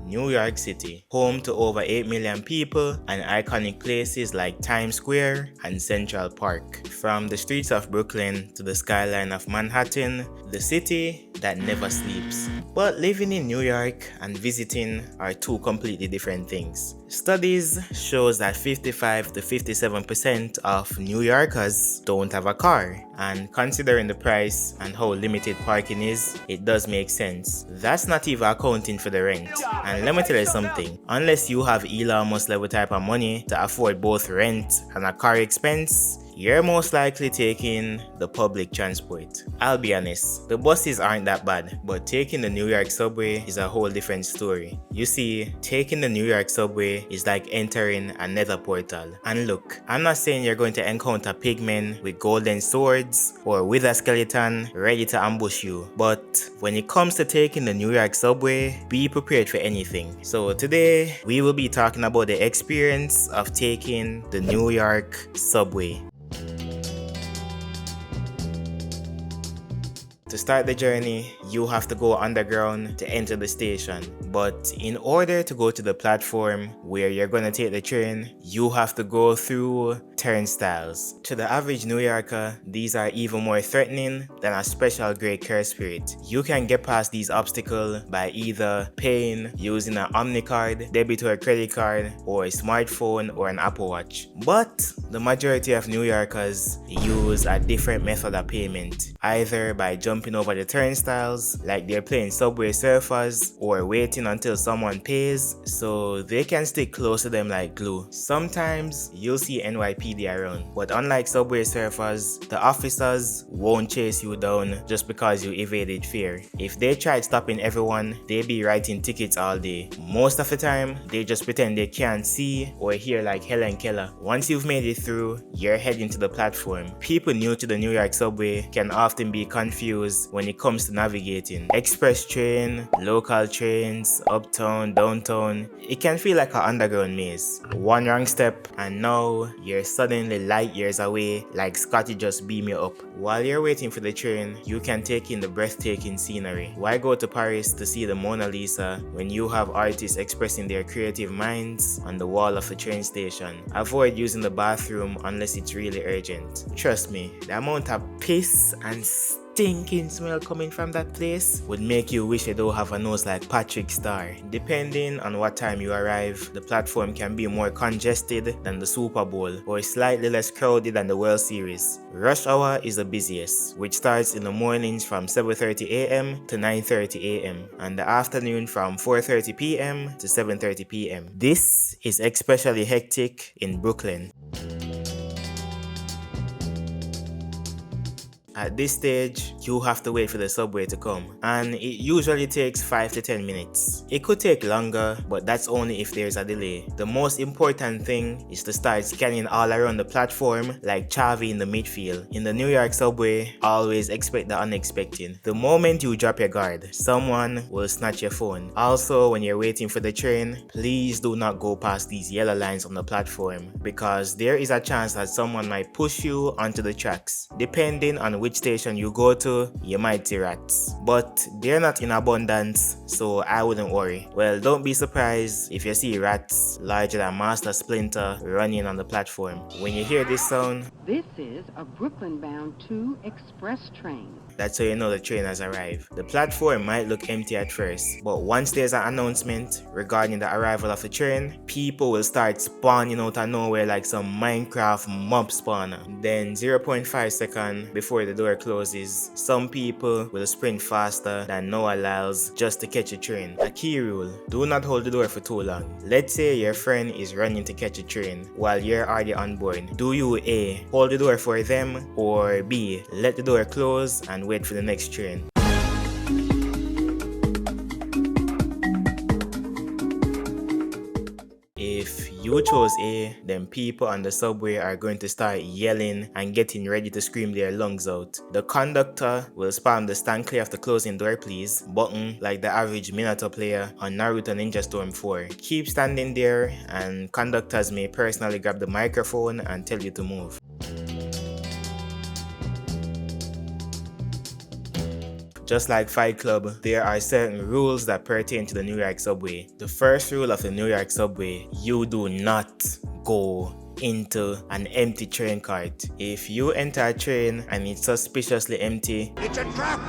New York City, home to over 8 million people and iconic places like Times Square and Central Park. From the streets of Brooklyn to the skyline of Manhattan, the city that never sleeps. But living in New York and visiting are two completely different things. Studies shows that 55 to 57% of New Yorkers don't have a car, and considering the price and how limited parking is, it does make sense. That's not even accounting for the rent. And let me tell you something, unless you have Elon Musk level type of money to afford both rent and a car expense, you're most likely taking the public transport. I'll be honest, the buses aren't that bad, but taking the New York subway is a whole different story. You see, taking the New York subway is like entering a nether portal. And look, I'm not saying you're going to encounter pigmen with golden swords or with a skeleton ready to ambush you, but when it comes to taking the New York subway, be prepared for anything. So today, we will be talking about the experience of taking the New York subway. To start the journey, you have to go underground to enter the station. But in order to go to the platform where you're gonna take the train, you have to go through turnstiles. To the average New Yorker, these are even more threatening than a special grade curse spirit. You can get past these obstacles by either paying using an Omni card, debit or credit card, or a smartphone or an Apple Watch. But the majority of New Yorkers use a different method of payment, either by jumping over the turnstiles like they're playing Subway Surfers, or waiting until someone pays so they can stick close to them like glue. Sometimes you'll see NYPD around, but unlike Subway Surfers, the officers won't chase you down just because you evaded fare. If they tried stopping everyone, they'd be writing tickets all day. Most of the time, they just pretend they can't see or hear like Helen Keller. Once you've made it through, you're heading to the platform. People new to the New York subway can often be confused when it comes to navigating. Express train, local trains, uptown, downtown, it can feel like an underground maze. One wrong step and now you're suddenly light years away like Scotty just beam you up. While you're waiting for the train, you can take in the breathtaking scenery. Why go to Paris to see the Mona Lisa when you have artists expressing their creative minds on the wall of the train station? Avoid using the bathroom unless it's really urgent. Trust me, the amount of piss and stinking smell coming from that place would make you wish you don't have a nose like Patrick Star. Depending on what time you arrive, the platform can be more congested than the Super Bowl or slightly less crowded than the World Series. Rush hour is the busiest, which starts in the mornings from 7:30 a.m. to 9:30 a.m. and the afternoon from 4:30 p.m. to 7:30 p.m. This is especially hectic in Brooklyn. At this stage, you have to wait for the subway to come, and it usually takes 5 to 10 minutes. It could take longer, but that's only if there's a delay. The most important thing is to start scanning all around the platform like Chavi in the midfield. In the New York subway, always expect the unexpected. The moment you drop your guard, someone will snatch your phone. Also, when you're waiting for the train, please do not go past these yellow lines on the platform because there is a chance that someone might push you onto the tracks. Depending on which station you go to, you might see rats, but they're not in abundance, so I wouldn't worry. Well, don't be surprised if you see rats larger than Master Splinter running on the platform. When you hear this sound, this is a Brooklyn-bound 2 express train. That's how you know the train has arrived. The platform might look empty at first, but once there's an announcement regarding the arrival of the train, people will start spawning out of nowhere like some Minecraft mob spawner. Then 0.5 seconds before the door closes, some people will sprint faster than Noah Lyles just to catch a train. A key rule, do not hold the door for too long. Let's say your friend is running to catch a train while you're already on board. Do you A, hold the door for them, or B, let the door close and wait for the next train? If you chose A, then people on the subway are going to start yelling and getting ready to scream their lungs out. The conductor will spam the "stand clear of the closing door please" button like the average Minato player on Naruto Ninja Storm 4. Keep standing there and conductors may personally grab the microphone and tell you to move. Just like Fight Club, there are certain rules that pertain to the New York subway. The first rule of the New York subway: you do not go into an empty train cart. If you enter a train and it's suspiciously empty, it's a trap!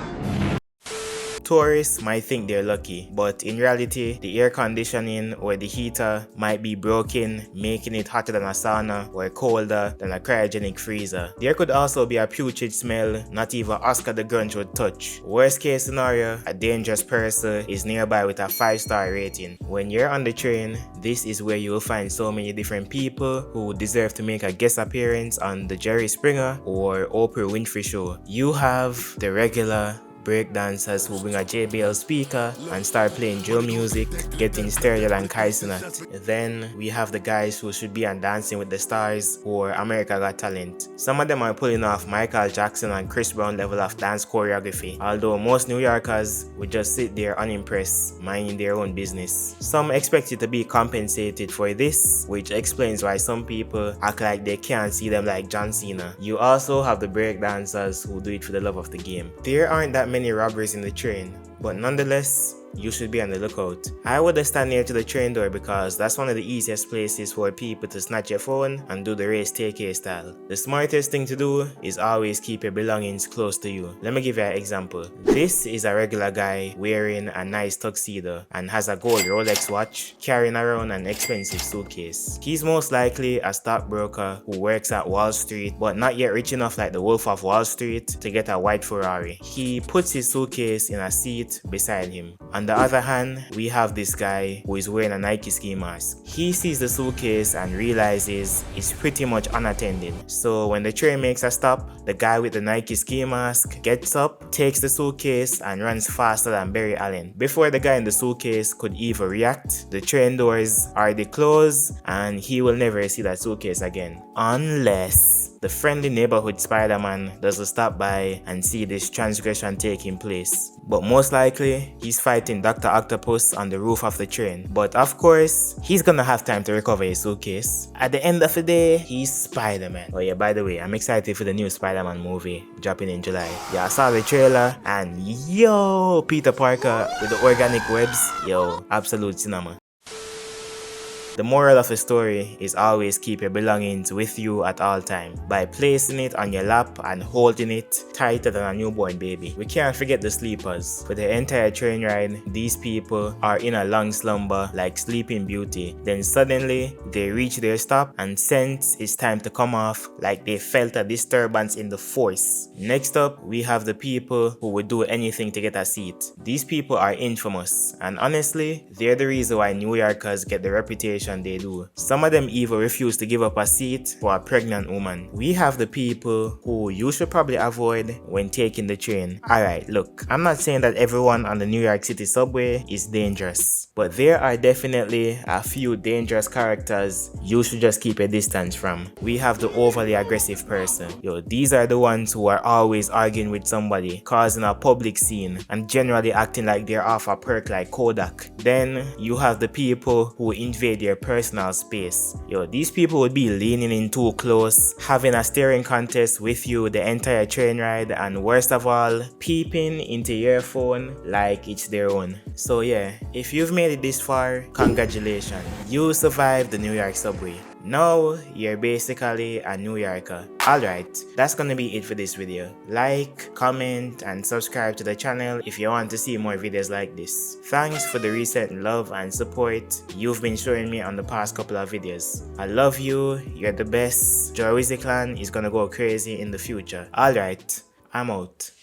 Tourists might think they're lucky, but in reality, the air conditioning or the heater might be broken, making it hotter than a sauna or colder than a cryogenic freezer. There could also be a putrid smell not even Oscar the Grouch would touch. Worst case scenario, a dangerous person is nearby with a 5-star rating. When you're on the train, this is where you will find so many different people who deserve to make a guest appearance on the Jerry Springer or Oprah Winfrey show. You have the regular breakdancers who bring a JBL speaker and start playing drill music, getting stereo and Kaisenat. Then we have the guys who should be on Dancing with the Stars or America Got Talent. Some of them are pulling off Michael Jackson and Chris Brown level of dance choreography, although most New Yorkers would just sit there unimpressed, minding their own business. Some expect you to be compensated for this, which explains why some people act like they can't see them like John Cena. You also have the breakdancers who do it for the love of the game. There aren't that many robberies in the train, but nonetheless, you should be on the lookout. I would stand near to the train door because that's one of the easiest places for people to snatch your phone and do the race take style. The smartest thing to do is always keep your belongings close to you. Let me give you an example. This is a regular guy wearing a nice tuxedo and has a gold Rolex watch, carrying around an expensive suitcase. He's most likely a stockbroker who works at Wall Street but not yet rich enough like the Wolf of Wall Street to get a white Ferrari. He puts his suitcase in a seat beside him. On the other hand, we have this guy who is wearing a Nike ski mask. He sees the suitcase and realizes it's pretty much unattended. So when the train makes a stop, the guy with the Nike ski mask gets up, takes the suitcase and runs faster than Barry Allen. Before the guy in the suitcase could even react, the train doors already closed and he will never see that suitcase again. Unless the friendly neighborhood Spider-Man doesn't stop by and see this transgression taking place. But most likely, he's fighting Dr. Octopus on the roof of the train. But of course, he's gonna have time to recover his suitcase. At the end of the day, he's Spider-Man. Oh yeah, by the way, I'm excited for the new Spider-Man movie dropping in July. Yeah, I saw the trailer and yo, Peter Parker with the organic webs. Yo, absolute cinema. The moral of the story is always keep your belongings with you at all times by placing it on your lap and holding it tighter than a newborn baby. We can't forget the sleepers. For the entire train ride, these people are in a long slumber like Sleeping Beauty. Then suddenly, they reach their stop and sense it's time to come off like they felt a disturbance in the force. Next up, we have the people who would do anything to get a seat. These people are infamous, and honestly, they're the reason why New Yorkers get the reputation they do. Some of them even refuse to give up a seat for a pregnant woman. We have the people who you should probably avoid when taking the train. Alright, look, I'm not saying that everyone on the New York City subway is dangerous, but there are definitely a few dangerous characters you should just keep a distance from. We have the overly aggressive person. Yo, these are the ones who are always arguing with somebody, causing a public scene, and generally acting like they're off a perk like Kodak. Then you have the people who invade your personal space. Yo, these people would be leaning in too close, having a staring contest with you the entire train ride, and worst of all, peeping into your phone like it's their own. So yeah, if you've made it this far, congratulations. You survived the New York subway. Now, you're basically a New Yorker. Alright, that's gonna be it for this video. Like, comment, and subscribe to the channel if you want to see more videos like this. Thanks for the recent love and support you've been showing me on the past couple of videos. I love you, you're the best. RWIZZY Clan is gonna go crazy in the future. Alright, I'm out.